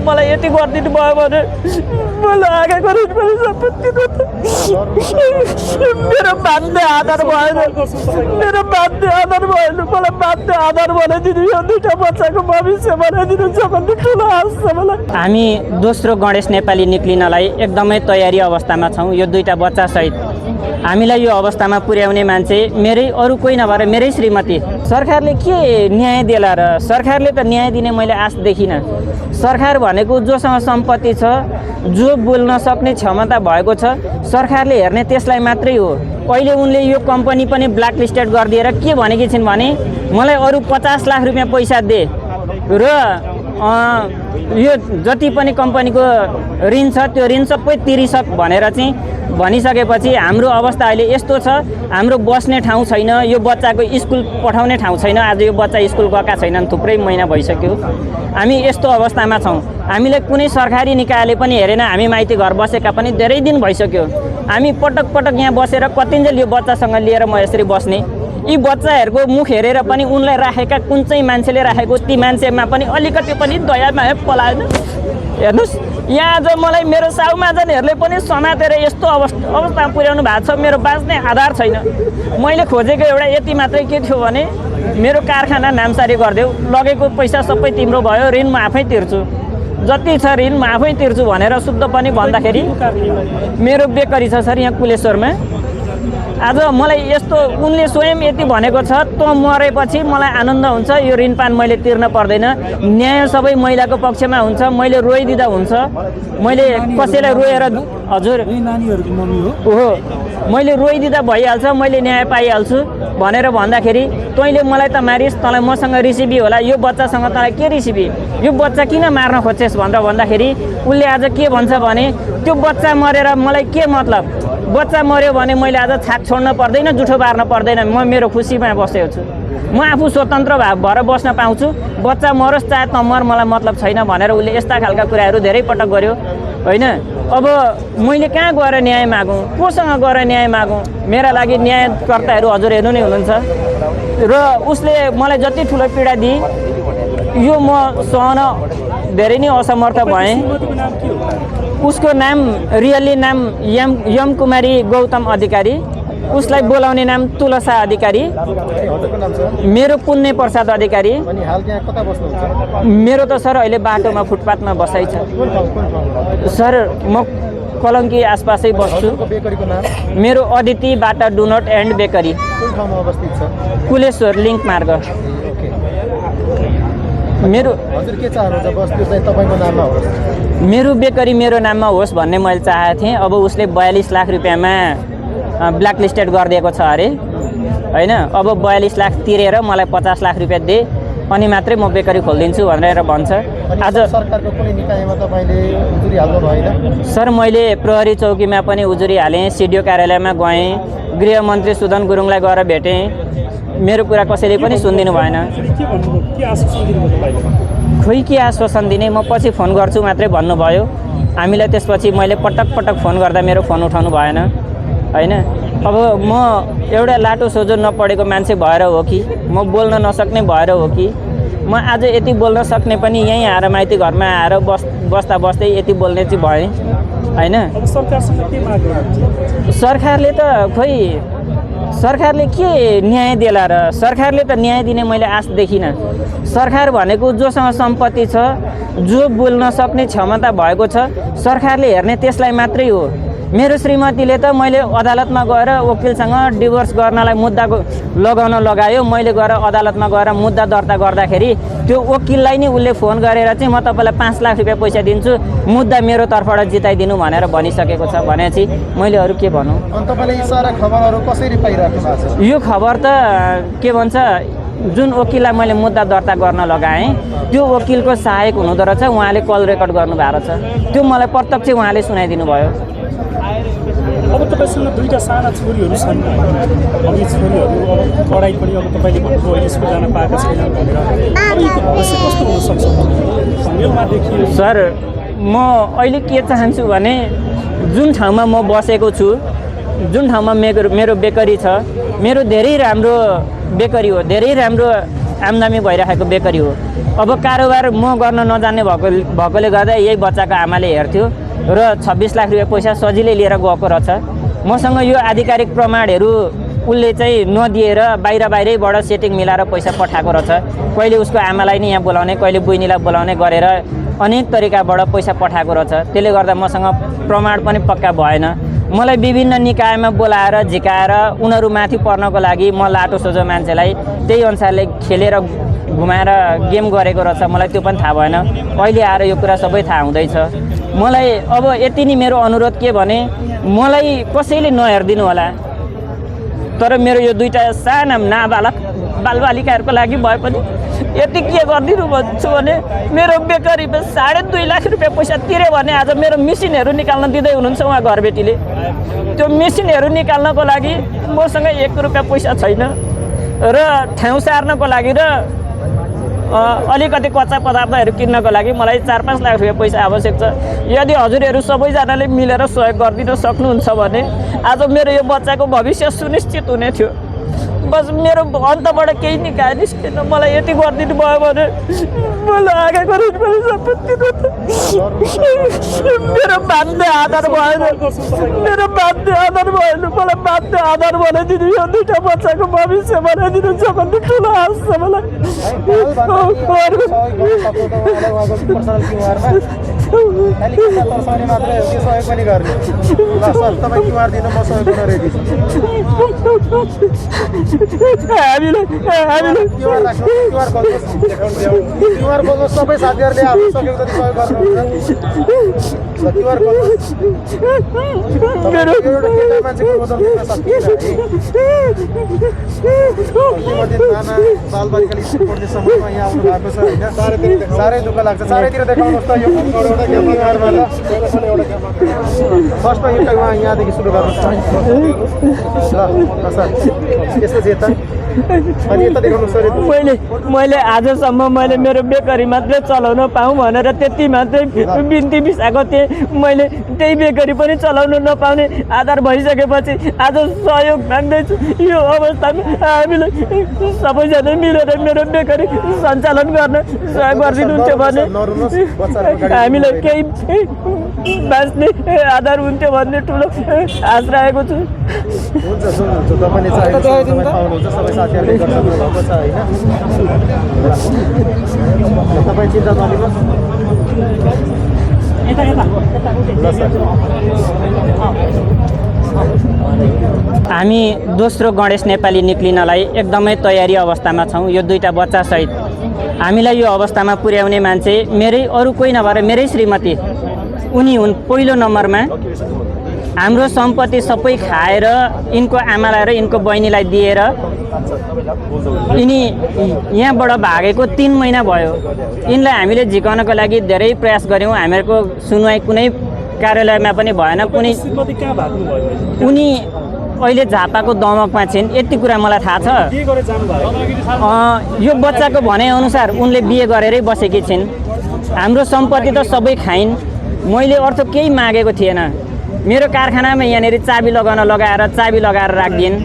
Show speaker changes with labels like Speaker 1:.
Speaker 1: मलाई यति गरिदिनु भयो भने मलाई आगेको ऋण पनि सम्पत्तिको मेरो बाध्य आधार भएन मलाई बाध्य आधार बनाइदिनु यो दुईटा बच्चाको भविष्य बनाइदिनु सबभन्दा ठुलो आश छ मलाई। हामी दोस्रो गणेश नेपाली निक्लिनलाई एकदमै तयारी अवस्थामा छौँ। यो दुईटा बच्चा सहित हामीलाई यो अवस्थामा पुर्याउने मान्छे मेरै अरू कोही नभएर मेरै श्रीमती। सरकारले के न्याय देला र? सरकारले त न्याय दिने मैले आश देखिनँ। सरकार भनेको जोसँग सम्पत्ति छ, जो बोल्न सक्ने क्षमता भएको छ, सरकारले हेर्ने त्यसलाई मात्रै हो। अहिले उनले यो कम्पनी पनि ब्ल्याकलिस्टेड गरिदिएर के भनेकी छिन् भने मलाई अरू 50 लाख रुपियाँ पैसा दे र यो जति पनि कम्पनीको ऋण छ त्यो ऋण सबै तिरिसक भनेर चाहिँ भनिसकेपछि हाम्रो अवस्था अहिले यस्तो छ, हाम्रो बस्ने ठाउँ छैन, यो बच्चाको स्कुल पठाउने ठाउँ छैन। आज यो बच्चा स्कुल गएका छैनन्, थुप्रै महिना भइसक्यो। हामी यस्तो अवस्थामा छौँ। हामीलाई कुनै सरकारी निकायले पनि हेरेन। हामी माइती घर बसेका पनि धेरै दिन भइसक्यो। हामी पटक पटक यहाँ बसेर कतिन्जेल यो बच्चासँग लिएर म यसरी बस्ने। यी बच्चाहरूको मुख हेरेर पनि उनलाई राखेका कुन चाहिँ मान्छेले राखेको ती मान्छेमा पनि अलिकति पनि दया माया पलाएन। हेर्नुहोस्, यहाँ आज मलाई मेरो साउमाजनहरूले पनि समातेर यस्तो अवस्थामा पुर्याउनु भएको छ। मेरो बाँच्ने आधार छैन। मैले खोजेको एउटा यति मात्रै के थियो भने मेरो कारखाना नामसारी गरिदेऊ, लगेको पैसा सबै तिम्रो भयो, ऋण म आफै तिर्छु, जति छ ऋण म आफै तिर्छु भनेर शुद्ध पनि भन्दाखेरि मेरो बेकरी छ सर यहाँ कुलेश्वरमा। आज मलाई यस्तो उनले स्वयं यति भनेको छ, त मरेपछि मलाई आनन्द हुन्छ, यो ऋणपान मैले तिर्न पर्दैन, न्याय सबै महिलाको पक्षमा हुन्छ, मैले रोइदिँदा हुन्छ, मैले कसैलाई रोएर हजुर ओहो मैले रोइदिँदा भइहाल्छ, मैले न्याय पाइहाल्छु भनेर भन्दाखेरि तैँले मलाई त मारिस्, तँलाई मसँग रिसिभी होला, यो बच्चासँग तँलाई के रिसिभी, यो बच्चा किन मार्न खोज्छेस् भनेर भन्दाखेरि उसले आज के भन्छ भने त्यो बच्चा मरेर मलाई के मतलब, बच्चा मर्यो भने मैले आज छाक छोड्न पर्दैन, जुठो बार्न पर्दैन, म मेरो खुसीमा बसेको छु, म आफू स्वतन्त्र भएर बस्न पाउँछु, बच्चा मरोस् चाहे नमर मलाई मतलब छैन भनेर उसले यस्ता खालका कुराहरू धेरै पटक गर्यो होइन। अब मैले कहाँ गएर न्याय मागौँ, कोसँग गएर न्याय मागौँ? मेरा लागि न्यायकर्ताहरू हजुर हेर्नु नै हुनुहुन्छ र उसले मलाई जति ठुलो पीडा दिए यो म सहन धेरै नै असमर्थ भएँ। उसको नाम रियल्ली नाम यम कुमारी गौतम अधिकारी, उसलाई बोलाउने नाम तुलसा अधिकारी, मेरो पुण्य प्रसाद अधिकारी। मेरो त सर अहिले बाटोमा फुटपाथमा बसाइ छ सर, म कलङ्की आसपासै बस्छु। मेरो अदिति बाटा donut and bakery Kuleshwar link मार्ग। मेरो मेरो बेकरी मेरो नाममा होस् भन्ने मैले चाहेको थिएँ। अब उसले 42 लाख रुपियाँमा ब्ल्याकलिस्टेड गरिदिएको छ अरे होइन। अब 42 लाख तिरेर मलाई 50 लाख रुपियाँ दे अनि मात्रै म बेकरी खोलिदिन्छु भनेर भन्छ। आज
Speaker 2: सरकारको कुनै निकायमा तपाईँले उजुरी हाल्नु भएन?
Speaker 1: सर मैले प्रहरी चौकीमा पनि उजुरी हालेँ, सिडिओ कार्यालयमा गएँ, गृहमन्त्री सुदन गुरुङलाई गएर भेटेँ, मेरो कुरा कसैले पनि सुनिदिनु भएन। खोइ के आश्वासन दिने, म पछि फोन गर्छु मात्रै भन्नुभयो हामीलाई। त्यसपछि मैले पटक पटक फोन गर्दा मेरो फोन उठाउनु भएन होइन। अब म एउटा लाटो सोझो नपढेको मान्छे भएर हो कि म बोल्न नसक्ने भएर हो कि म आज यति बोल्न सक्ने पनि यहीँ आएर माइती घरमा आएर बस्दा बस्दै यति बोल्ने चाहिँ भएँ होइन। सरकारले त खोइ सरकारले के न्याय देला र? सरकारले त न्याय दिने मैले आश देखिनँ। सरकार भनेको जोसँग सम्पत्ति छ, जो बोल्न सक्ने क्षमता भएको छ, सरकारले हेर्ने त्यसलाई मात्रै हो। मेरो श्रीमतीले त मैले अदालतमा गएर वकिलसँग डिभोर्स गर्नलाई मुद्दा लगाउन लगायो। मैले गएर अदालतमा गएर मुद्दा दर्ता गर्दाखेरि त्यो वकिललाई नै उसले फोन गरेर चाहिँ म तपाईँलाई 5 लाख रुपियाँ पैसा दिन्छु, मुद्दा मेरो तर्फबाट जिताइदिनु भनेर भनिसकेको छ। भनेपछि मैले अरू के भनौँ?
Speaker 2: तपाईँले यी सारा खबरहरू कसरी पाइराख्नु भएको छ? यो
Speaker 1: खबर त के भन्छ, जुन वकिललाई मैले मुद्दा दर्ता गर्न लगाएँ त्यो वकिलको सहायक हुनुहुँदो रहेछ, उहाँले कल रेकर्ड गर्नुभएको रहेछ, त्यो मलाई प्रत्यक्ष उहाँले सुनाइदिनु भयो।
Speaker 3: अब तपाईँसँग दुईटा साना छोरीहरू छन्, अब यी छोरीहरू अब पढाइ पनि अब तपाईँले भन्नुभयो स्कुल जान पाएका छैनन् भनेर, अब यो भविष्य कस्तो हुनसक्छ मेलमा देखियो?
Speaker 1: सर म अहिले के चाहन्छु भने जुन ठाउँमा म बसेको छु, जुन ठाउँमा मेरो बेकरी छ, मेरो धेरै राम्रो बेकरी हो, धेरै राम्रो आम्दानी भइरहेको बेकरी हो। अब कारोबार म गर्न नजान्ने भएकोले गर्दा यही बच्चाको आमाले हेर्थ्यो र 26 लाख रुपियाँ पैसा सजिलै लिएर गएको रहेछ। मसँग यो आधिकारिक प्रमाणहरू उसले चाहिँ नदिएर बाहिरैबाट सेटिङ मिलाएर पैसा पठाएको रहेछ। कहिले उसको आमालाई नै यहाँ बोलाउने, कहिले बहिनीलाई बोलाउने गरेर अनेक तरिकाबाट पैसा पठाएको रहेछ। त्यसले गर्दा मसँग प्रमाण पनि पक्का भएन। मलाई विभिन्न निकायमा बोलाएर झिकाएर उनीहरूमाथि पर्नको लागि म लाटो सोझो मान्छेलाई त्यही अनुसारले खेलेर घुमाएर गेम गरेको रहेछ। मलाई त्यो पनि थाहा भएन। अहिले आएर यो कुरा सबै थाहा हुँदैछ। मलाई अब यति नै मेरो अनुरोध के भने मलाई कसैले नहेरिदिनु होला, तर मेरो यो दुईटा साना नाबालक बालबालिकाहरूको लागि भए पनि यति के गरिदिनु भन्छु भने मेरो बेकरीमा 2.5 लाख रुपियाँ पैसा तिर्यो भने आज मेरो मेसिनहरू निकाल्न दिँदै हुनुहुन्छ उहाँ घरबेटीले। त्यो मेसिनहरू निकाल्नको लागि मसँग 1 रुपियाँ पैसा छैन र ठाउँ सार्नको लागि र अलिकति कच्चा पदार्थहरू किन्नको लागि मलाई 4-5 लाख रुपियाँ पैसा आवश्यक छ। यदि हजुरहरू सबैजनाले मिलेर सहयोग गरिदिन सक्नुहुन्छ भने आज मेरो यो बच्चाको भविष्य सुनिश्चित हुने थियो। बस मेरो अन्तबाट केही निकाय निस्केन। मलाई यति गरिदिनु भयो भने मलाई आगाको पनि सम्पत्ति मेरो बाध्य आधार भएन, मेरो बाध्य आधार भएन। मलाई बाध्य आधार बनाइदिनु, यो दुईटा बच्चाको भविष्य बनाइदिनु सबभन्दा ठुलो आश छ मलाई।
Speaker 2: सबै साथीहरूले आफ्नो सकेको जति सहयोग बालबालिकाले स्कुल पढ्ने समयमा यहाँ आउनु भएको छ होइन। साह्रै दुःख लाग्छ। चारैतिर देखाउनुहोस् त यो फर्स्टमा एउटा उहाँ यहाँदेखि सुरु गर्नुहोस् ल सर। त्यसपछि यता अनि यता देखाउनुहोस्।
Speaker 1: मैले आजसम्म मैले मेरो बेकरी मात्रै चलाउन पाऊँ भनेर त्यति मात्रै बिन्ती बिसाएको थिएँ। मैले त्यही बेकरी पनि चलाउन नपाउने आधार भइसकेपछि आज सहयोग माग्दैछु। यो अवस्थामा हामीलाई सबैजना मिलेर मेरो बेकरी सञ्चालन गर्न सहयोग गरिदिनुहुन्थ्यो भने हामीलाई केही बाँच्ने आधार हुन्थ्यो भन्ने ठुलो आश राखेको छु।
Speaker 2: हुन्छ तपाईँले चाहेको पाउनुहुन्छ। सबै साथीहरूले गरिसक्नु भएको छ होइन। तपाईँ चिन्ता नलिनुहोस् ल सर।
Speaker 1: हामी दोस्रो गणेश नेपाली निक्लिनलाई एकदमै तयारी अवस्थामा छौँ। यो दुईटा बच्चासहित हामीलाई यो अवस्थामा पुर्याउने मान्छे मेरै अरू कोही नभएर मेरै श्रीमती उनी हुन्। पहिलो नम्बरमा हाम्रो सम्पत्ति सबै खाएर यिनको आमालाई र यिनको बहिनीलाई दिएर यिनी यहाँबाट भागेको 3 महिना भयो। यिनलाई हामीले झिकाउनको लागि धेरै प्रयास गऱ्यौँ। हामीहरूको सुनवाई कुनै कार्यालयमा पनि भएन। उनी अहिले झापाको दमकमा छिन्। यति कुरा मलाई थाहा छ। यो बच्चाको भनाइअनुसार उनले बिहे गरेरै बसेकी छिन्। हाम्रो सम्पत्ति त सबै खाइन्। मैले अर्थ केही मागेको थिएन। मेरो कारखानामा यहाँनिर चाबी लगाएर राखिदिन्।